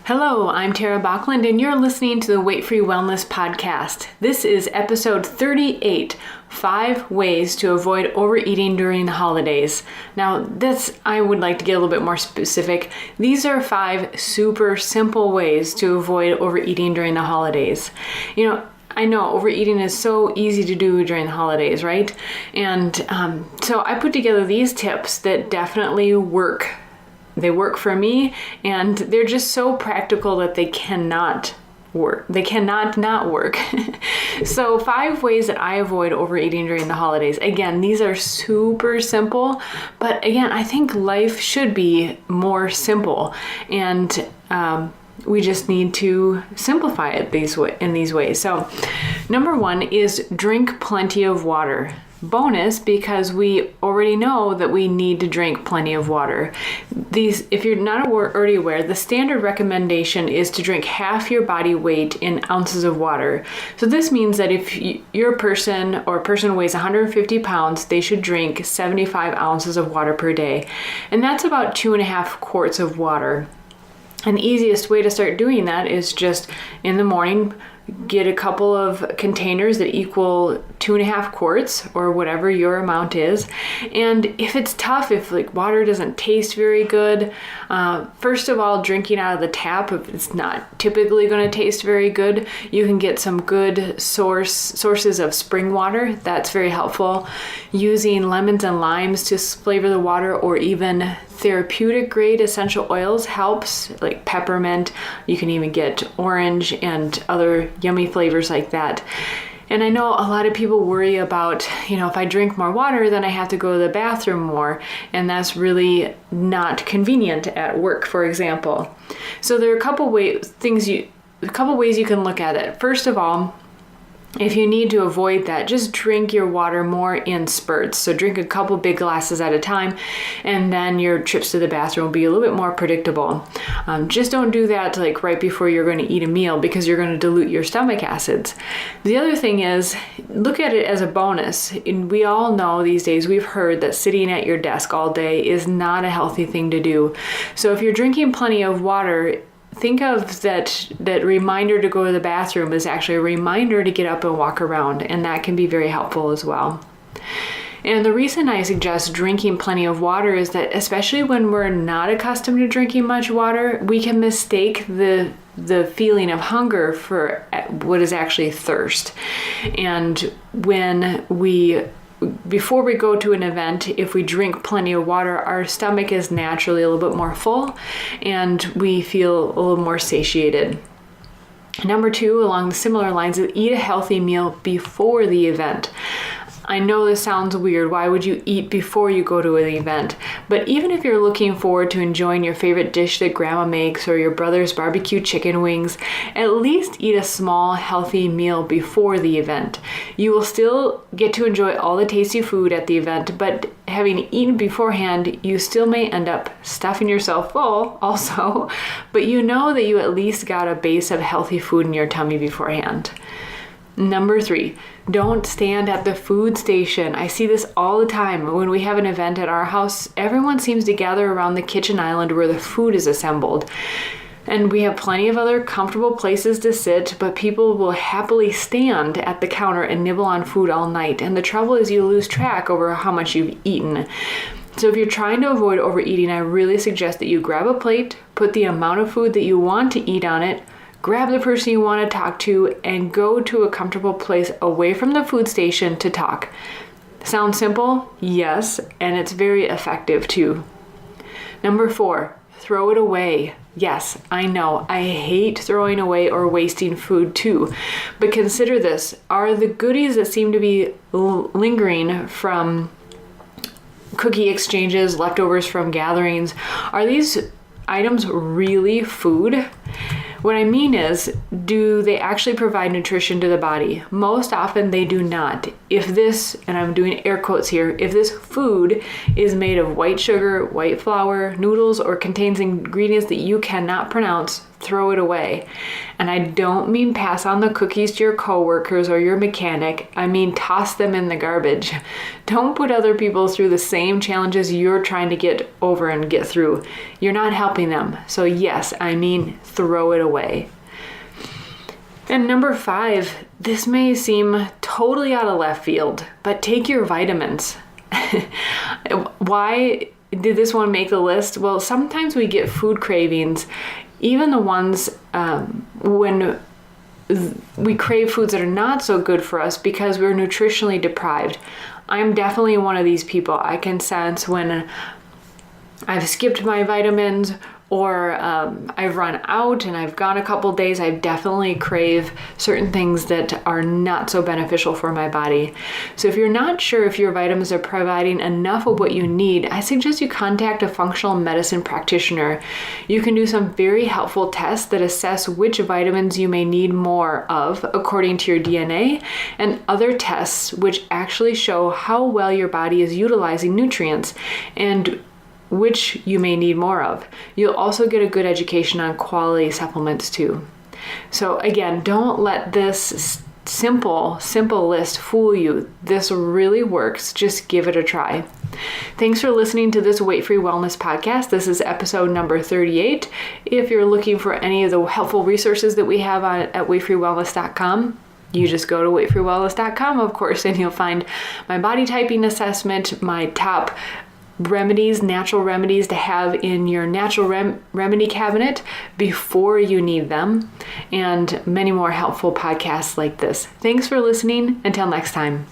Hello, I'm Tara Bachland, and you're listening to the Weight Free Wellness Podcast. This is episode 38, 5 Ways to Avoid Overeating During the Holidays. Now, I would like to get a little bit more specific. These are 5 super simple ways to avoid overeating during the holidays. I know overeating is so easy to do during the holidays, right? And so I put together these tips that definitely work. They work for me, and they're just so practical that they cannot work. They cannot not work. So 5 ways that I avoid overeating during the holidays. Again, these are super simple, but again, I think life should be more simple, and we just need to simplify it in these ways. So number 1 is drink plenty of water. Bonus, because we already know that we need to drink plenty of water. If you're not already aware, the standard recommendation is to drink half your body weight in ounces of water. So this means that if you're a person weighs 150 pounds, they should drink 75 ounces of water per day. And that's about 2.5 quarts of water. And the easiest way to start doing that is just in the morning, get a couple of containers that equal 2.5 quarts or whatever your amount is. And if it's tough, if water doesn't taste very good, first of all, drinking out of the tap, if it's not typically going to taste very good, you can get some good sources of spring water. That's very helpful. Using lemons and limes to flavor the water, or even therapeutic grade essential oils helps, like peppermint. You can even get orange and other yummy flavors like that. And I know a lot of people worry about, if I drink more water, then I have to go to the bathroom more. And that's really not convenient at work, for example. So there are a couple ways you can look at it. First of all, if you need to avoid that, just drink your water more in spurts. So drink a couple big glasses at a time, and then your trips to the bathroom will be a little bit more predictable. Just don't do that right before you're going to eat a meal, because you're going to dilute your stomach acids. The other thing is, look at it as a bonus. And we all know these days, we've heard that sitting at your desk all day is not a healthy thing to do. So if you're drinking plenty of water, think of that reminder to go to the bathroom is actually a reminder to get up and walk around, and that can be very helpful as well. And the reason I suggest drinking plenty of water is that, especially when we're not accustomed to drinking much water, we can mistake the feeling of hunger for what is actually thirst. And before we go to an event, if we drink plenty of water, our stomach is naturally a little bit more full, and we feel a little more satiated. Number 2, along the similar lines, is eat a healthy meal before the event. I know this sounds weird. Why would you eat before you go to an event? But even if you're looking forward to enjoying your favorite dish that grandma makes, or your brother's barbecue chicken wings, at least eat a small, healthy meal before the event. You will still get to enjoy all the tasty food at the event, but having eaten beforehand, you still may end up stuffing yourself full also, but you know that you at least got a base of healthy food in your tummy beforehand. Number 3, don't stand at the food station. I see this all the time. When we have an event at our house, everyone seems to gather around the kitchen island where the food is assembled. And we have plenty of other comfortable places to sit, but people will happily stand at the counter and nibble on food all night. And the trouble is, you lose track over how much you've eaten. So if you're trying to avoid overeating, I really suggest that you grab a plate, put the amount of food that you want to eat on it, grab the person you want to talk to, and go to a comfortable place away from the food station to talk. Sounds simple? Yes, and it's very effective too. Number 4, throw it away. Yes, I know, I hate throwing away or wasting food too. But consider this, are the goodies that seem to be lingering from cookie exchanges, leftovers from gatherings, are these items really food? What I mean is, do they actually provide nutrition to the body? Most often they do not. If this, and I'm doing air quotes here, if this food is made of white sugar, white flour, noodles, or contains ingredients that you cannot pronounce, throw it away. And I don't mean pass on the cookies to your coworkers or your mechanic. I mean toss them in the garbage. Don't put other people through the same challenges you're trying to get over and get through. You're not helping them. So yes, I mean throw it away. And number 5, this may seem totally out of left field, but take your vitamins. Why did this one make the list? Well, sometimes we get food cravings, even the ones when we crave foods that are not so good for us because we're nutritionally deprived. I'm definitely one of these people. I can sense when I've skipped my vitamins or I've run out and I've gone a couple days, I definitely crave certain things that are not so beneficial for my body. So if you're not sure if your vitamins are providing enough of what you need, I suggest you contact a functional medicine practitioner. You can do some very helpful tests that assess which vitamins you may need more of according to your DNA, and other tests which actually show how well your body is utilizing nutrients and which you may need more of. You'll also get a good education on quality supplements too. So again, don't let this simple list fool you. This really works. Just give it a try. Thanks for listening to this Weight-Free Wellness podcast. This is episode number 38. If you're looking for any of the helpful resources that we have at weightfreewellness.com, you just go to weightfreewellness.com, of course, and you'll find my body typing assessment, my top natural remedies to have in your natural remedy cabinet before you need them, and many more helpful podcasts like this. Thanks for listening. Until next time.